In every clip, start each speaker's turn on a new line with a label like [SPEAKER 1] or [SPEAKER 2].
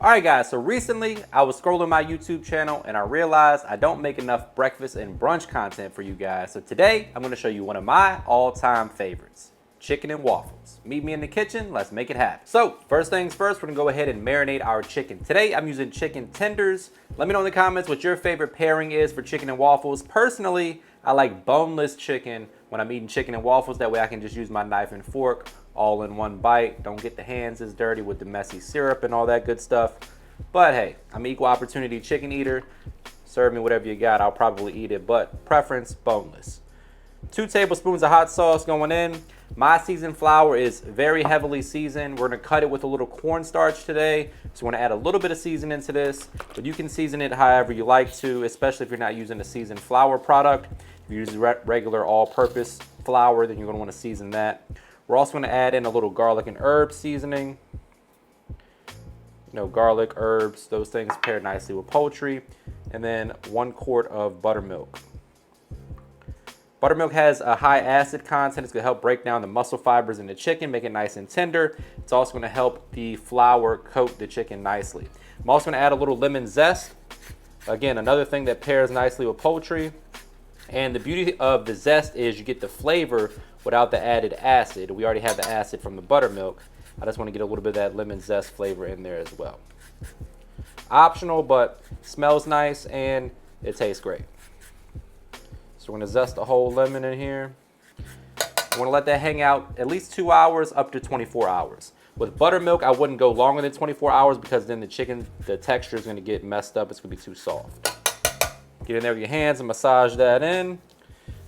[SPEAKER 1] Alright guys, so recently I was scrolling my YouTube channel and I realized I don't make enough breakfast and brunch content for you guys. So today I'm going to show you one of my all-time favorites, chicken and waffles. Meet me in the kitchen, let's make it happen. So first things first, we're going to go ahead and marinate our chicken. Today I'm using chicken tenders. Let me know in the comments what your favorite pairing is for chicken and waffles. Personally, I like boneless chicken when I'm eating chicken and waffles. That way I can just use my knife and fork all in one bite. Don't get the hands as dirty with the messy syrup and all that good stuff. But hey, I'm an equal opportunity chicken eater. Serve me whatever you got, I'll probably eat it, but preference boneless. 2 tablespoons of hot sauce going in. My seasoned flour is very heavily seasoned. We're gonna cut it with a little cornstarch today. So we're gonna add a little bit of seasoning to this, but you can season it however you like to, especially if you're not using a seasoned flour product. If you're using regular all-purpose flour, then you're gonna wanna season that. We're also gonna add in a little garlic and herb seasoning. You know, garlic, herbs, those things pair nicely with poultry. And then 1 quart of buttermilk. Buttermilk has a high acid content. It's gonna help break down the muscle fibers in the chicken, make it nice and tender. It's also gonna help the flour coat the chicken nicely. I'm also gonna add a little lemon zest. Again, another thing that pairs nicely with poultry. And the beauty of the zest is you get the flavor without the added acid. We already have the acid from the buttermilk. I just want to get a little bit of that lemon zest flavor in there as well. Optional, but smells nice and it tastes great. So we're going to zest the whole lemon in here. I want to let that hang out at least 2 hours up to 24 hours. With buttermilk, I wouldn't go longer than 24 hours because then the chicken, the texture is going to get messed up. It's going to be too soft. Get in there with your hands and massage that in.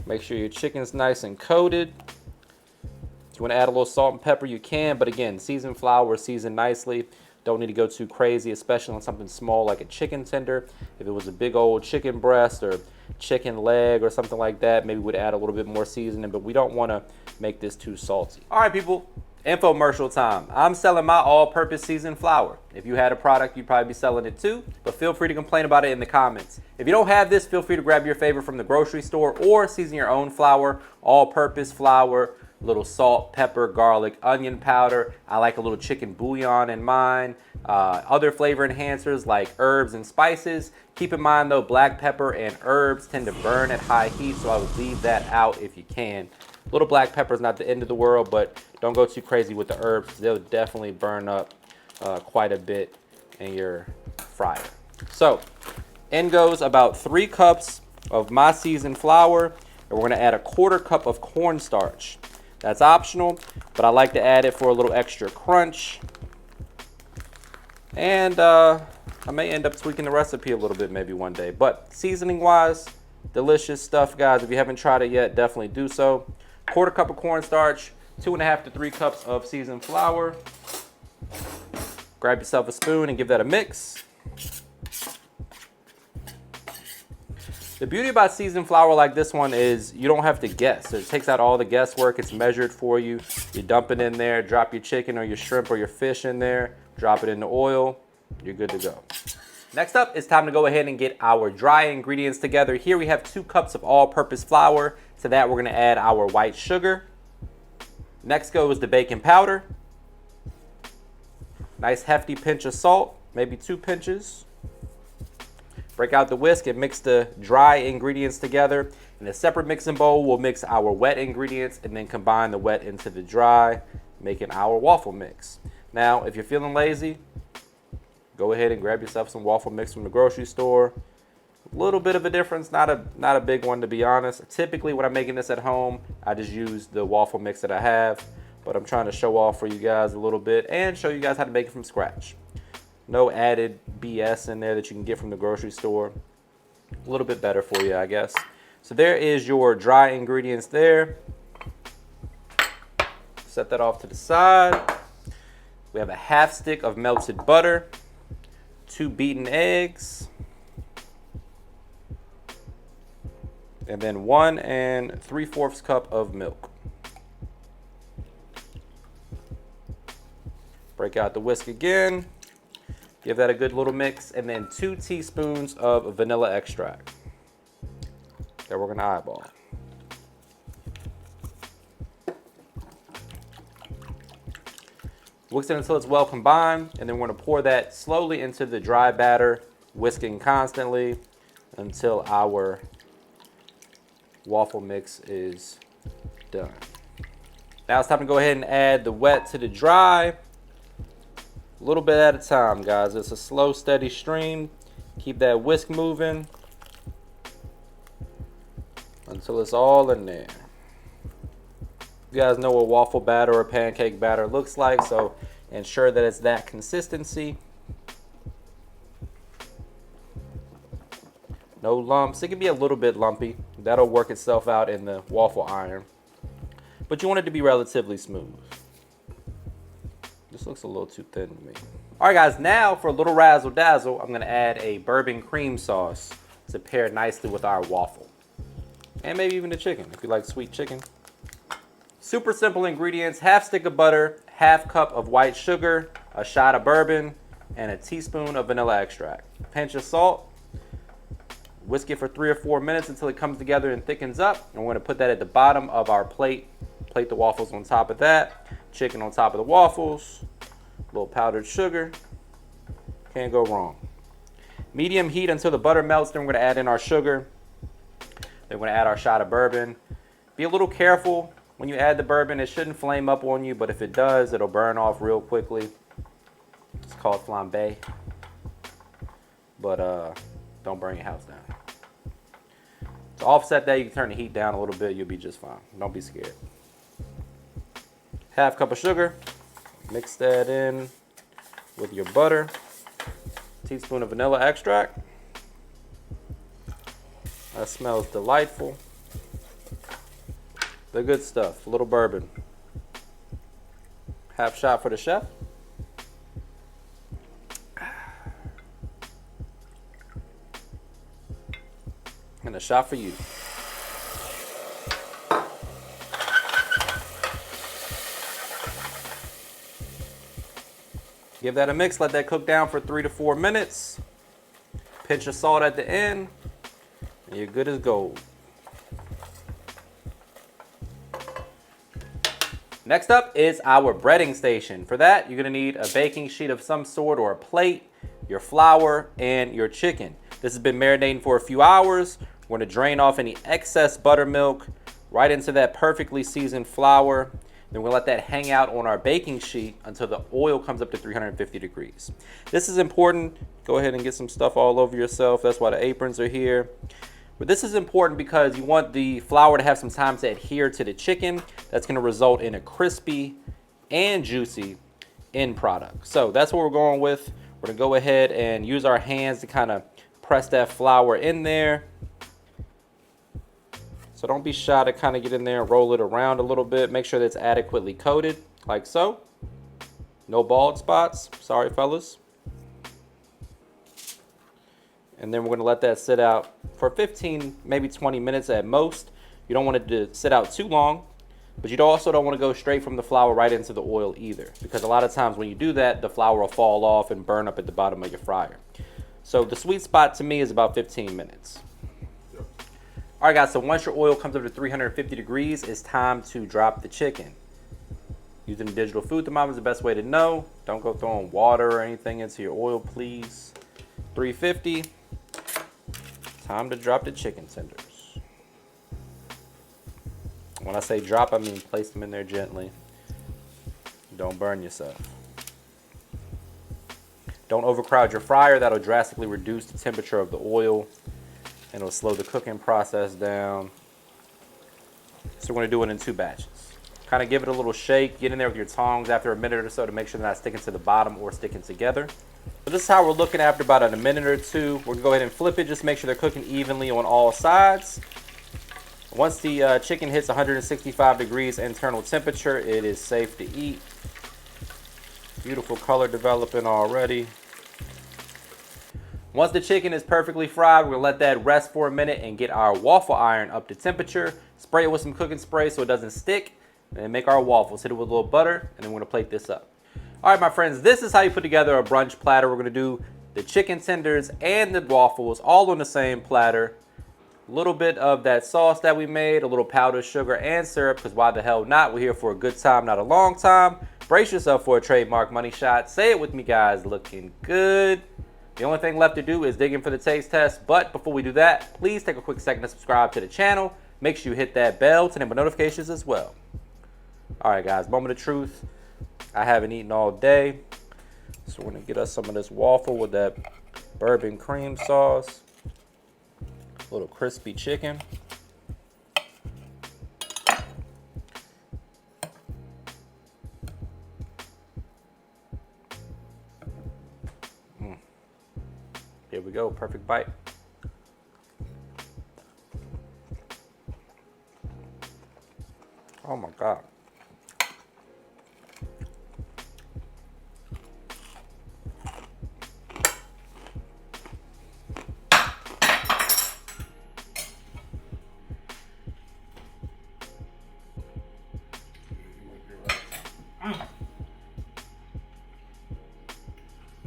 [SPEAKER 1] Make sure your chicken's nice and coated. If you want to add a little salt and pepper, you can. But again, seasoned flour, seasoned nicely. Don't need to go too crazy, especially on something small like a chicken tender. If it was a big old chicken breast or chicken leg or something like that, maybe we'd add a little bit more seasoning, but we don't want to make this too salty. All right, people, infomercial time. I'm selling my all-purpose seasoned flour. If you had a product, you'd probably be selling it too, but feel free to complain about it in the comments. If you don't have this, feel free to grab your favorite from the grocery store or season your own flour, all-purpose flour, little salt, pepper, garlic, onion powder. I like a little chicken bouillon in mine. Other flavor enhancers like herbs and spices. Keep in mind though, black pepper and herbs tend to burn at high heat, so I would leave that out if you can. Little black pepper is not the end of the world, but don't go too crazy with the herbs. They'll definitely burn up quite a bit in your fryer. So in goes about 3 cups of my seasoned flour, and we're gonna add a 1/4 cup of cornstarch. That's optional, but I like to add it for a little extra crunch. And I may end up tweaking the recipe a little bit maybe one day. But seasoning wise, delicious stuff, guys. If you haven't tried it yet, definitely do so. 1/4 cup of cornstarch, 2.5 to 3 cups of seasoned flour. Grab yourself a spoon and give that a mix. The beauty about seasoned flour like this one is you don't have to guess. It takes out all the guesswork. It's measured for you. You dump it in there, drop your chicken or your shrimp or your fish in there, drop it in the oil, you're good to go. Next up, it's time to go ahead and get our dry ingredients together. Here we have 2 cups of all-purpose flour. To that, we're gonna add our white sugar. Next goes the baking powder. Nice hefty pinch of salt, maybe 2 pinches. Break out the whisk and mix the dry ingredients together. In a separate mixing bowl, we'll mix our wet ingredients and then combine the wet into the dry, making our waffle mix. Now, if you're feeling lazy, go ahead and grab yourself some waffle mix from the grocery store. A little bit of a difference, not a big one to be honest. Typically when I'm making this at home, I just use the waffle mix that I have, but I'm trying to show off for you guys a little bit and show you guys how to make it from scratch. No added BS in there that you can get from the grocery store. A little bit better for you, I guess. So there is your dry ingredients there. Set that off to the side. We have a 1/2 stick of melted butter, 2 beaten eggs, and then 1 3/4 cup of milk. Break out the whisk again. Give that a good little mix, and then 2 teaspoons of vanilla extract that we're gonna eyeball. Whisk it until it's well combined, and then we're gonna pour that slowly into the dry batter, whisking constantly until our waffle mix is done. Now it's time to go ahead and add the wet to the dry. A little bit at a time, guys. It's a slow, steady stream. Keep that whisk moving until it's all in there. You guys know what waffle batter or pancake batter looks like, so ensure that it's that consistency. No lumps. It can be a little bit lumpy. That'll work itself out in the waffle iron. But you want it to be relatively smooth. This looks a little too thin to me. All right, guys, now for a little razzle dazzle, I'm gonna add a bourbon cream sauce to pair nicely with our waffle. And maybe even the chicken, if you like sweet chicken. Super simple ingredients: half stick of butter, half cup of white sugar, a shot of bourbon, and a teaspoon of vanilla extract. Pinch of salt. Whisk it for 3 or 4 minutes until it comes together and thickens up. And we're gonna put that at the bottom of our plate. Plate the waffles on top of that. Chicken on top of the waffles. A little powdered sugar. Can't go wrong. Medium heat until the butter melts. Then we're gonna add in our sugar. Then we're gonna add our shot of bourbon. Be a little careful when you add the bourbon. It shouldn't flame up on you, but if it does, it'll burn off real quickly. It's called flambe. But don't burn your house down. To offset that, you can turn the heat down a little bit. You'll be just fine. Don't be scared. Half cup of sugar. Mix that in with your butter. Teaspoon of vanilla extract. That smells delightful. The good stuff. A little bourbon. Half shot for the chef. And a shot for you. Give that a mix, let that cook down for 3 to 4 minutes. Pinch of salt at the end, and you're good as gold. Next up is our breading station. For that, you're gonna need a baking sheet of some sort or a plate, your flour, and your chicken. This has been marinating for a few hours. We're gonna drain off any excess buttermilk right into that perfectly seasoned flour. Then we'll let that hang out on our baking sheet until the oil comes up to 350 degrees. This is important. Go ahead and get some stuff all over yourself. That's why the aprons are here. But this is important because you want the flour to have some time to adhere to the chicken. That's gonna result in a crispy and juicy end product. So that's what we're going with. We're gonna go ahead and use our hands to kind of press that flour in there. So don't be shy to kind of get in there and roll it around a little bit. Make sure that it's adequately coated, like so. No bald spots. Sorry, fellas. And then we're gonna let that sit out for 15, maybe 20 minutes at most. You don't want it to sit out too long, but you also don't want to go straight from the flour right into the oil either, because a lot of times when you do that, the flour will fall off and burn up at the bottom of your fryer. So the sweet spot to me is about 15 minutes. All right, guys, so once your oil comes up to 350 degrees, it's time to drop the chicken. Using the digital food thermometer is the best way to know. Don't go throwing water or anything into your oil, please. 350. Time to drop the chicken tenders. When I say drop, I mean place them in there gently. Don't burn yourself. Don't overcrowd your fryer. That'll drastically reduce the temperature of the oil, and it'll slow the cooking process down. So we're gonna do it in 2 batches. Kind of give it a little shake, get in there with your tongs after a minute or so to make sure they're not sticking to the bottom or sticking together. So this is how we're looking after about a minute or 2. We're gonna go ahead and flip it, just make sure they're cooking evenly on all sides. Once the chicken hits 165 degrees internal temperature, it is safe to eat. Beautiful color developing already. Once the chicken is perfectly fried, we're gonna let that rest for a minute and get our waffle iron up to temperature. Spray it with some cooking spray so it doesn't stick, and then make our waffles. Hit it with a little butter, and then we're gonna plate this up. All right, my friends, this is how you put together a brunch platter. We're gonna do the chicken tenders and the waffles all on the same platter. A little bit of that sauce that we made, a little powdered sugar and syrup, because why the hell not? We're here for a good time, not a long time. Brace yourself for a trademark money shot. Say it with me, guys. Looking good. The only thing left to do is dig in for the taste test. But before we do that, please take a quick second to subscribe to the channel. Make sure you hit that bell to enable notifications as well. All right, guys, moment of truth. I haven't eaten all day, so we're gonna get us some of this waffle with that bourbon cream sauce. A little crispy chicken. Here we go, perfect bite. Oh my God.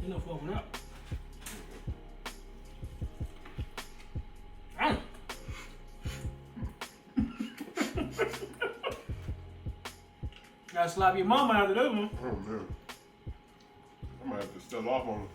[SPEAKER 2] Enough warming up. Gotta slap your mama after this one.
[SPEAKER 3] Oh man. I might have to step off on